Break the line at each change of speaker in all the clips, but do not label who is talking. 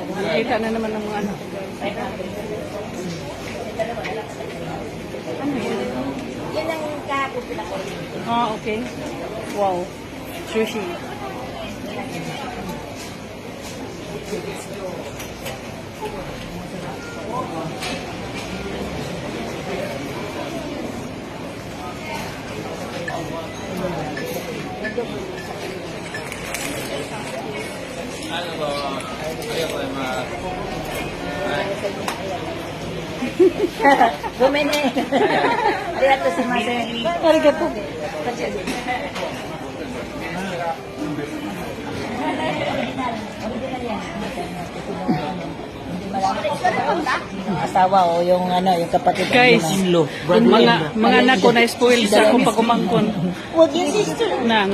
Kita na naman ng mga anak ko. Ano yun?
Yan ang kakupila ko.
Ah, okay. Wow. Sushi.
Gumene. Arigato shimasen.
Arigato.
Asawa o yung ano, yung kapatid.
Guys, mga anak ko na spoil sa akong pagkumangkon.
Huwag yung sister.
Na.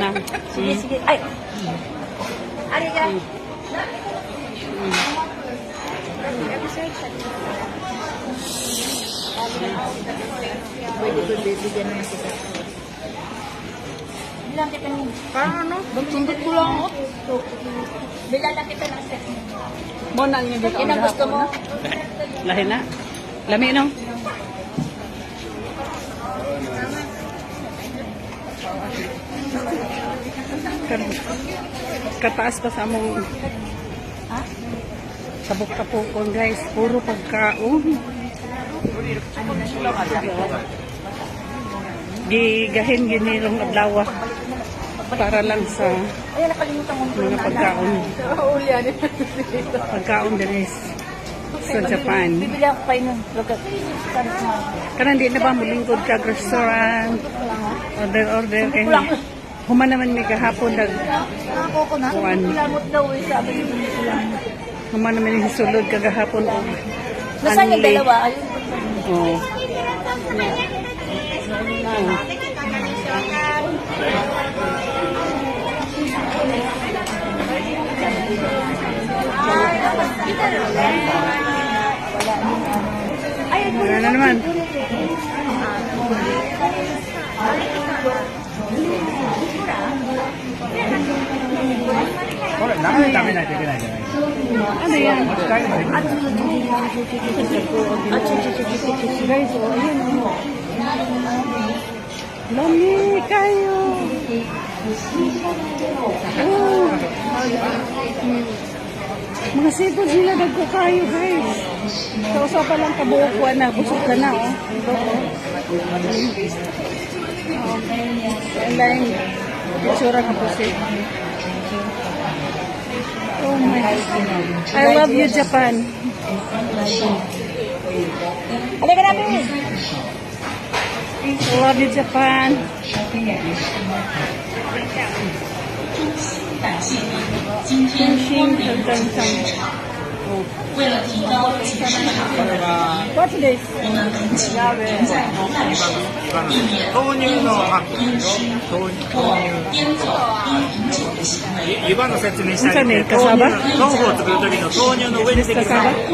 Sige, sige. Ay. Arigato. Pwede ko bibigyan naman kita. Bilang kita ng...
Parang ano? Sundot ko lang ako.
Bilang lang kita ng set.
Mo na niyo dito.
Yan ang gusto mo?
Lahi na. Lami no? Kataas pa sa among sabok tapukon guys. Puro pagkaon. Gigahin ginirong adlaw para lang sa
Ay, nakalimutan mo.
mga pagkaon. Pagkaon din sa Japan.
Bibili ako kayo ng lugar.
Kanan di na ba mulingkod kag restaurant? Order kay human naman may kahapon nag
Ako ko na.
Kuwan.
Lamot daw eh. Sabi niyo
human naman yung sulod kagahapon og
nasaan yung
anli.
dalawa? Ayun.
Oh. Wala na naman. Ano yan? Guys, oh, ayun. Lami kayo. Oh. Mga seafood nila dagko kayo guys. So usa pa lang kabuuan na, busog ka na oh. Ang laing itsura ng pusit. Oh my God. I love you, Japan.
Halika namin.
I love you, Japan. Fishing hanggang sa What's this?
豆乳のハッピー豆乳湯葉の説明してあげて豆腐を作る時の豆乳の上にできる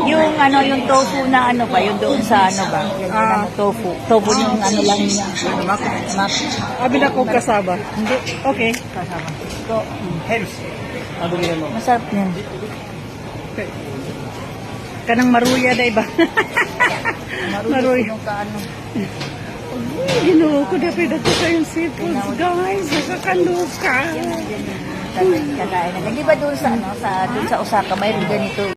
Yung ano, yung tofu na ano ba? Yung doon sa ano ba? Yung tofu. Tofu yung ano lang niya.
Abi na kong kasaba.
Hindi.
Okay.
Kasama. Ito.
ヘルシー
Masarap yan.
Okay. Kanang maruya day ba? Maruya.
Yung kaano.
Ginoo ko dapat dito kayong seafoods guys. Nakakaluka.
Kakain na. Di ba doon sa ano, doon sa Osaka, mayroon ganito.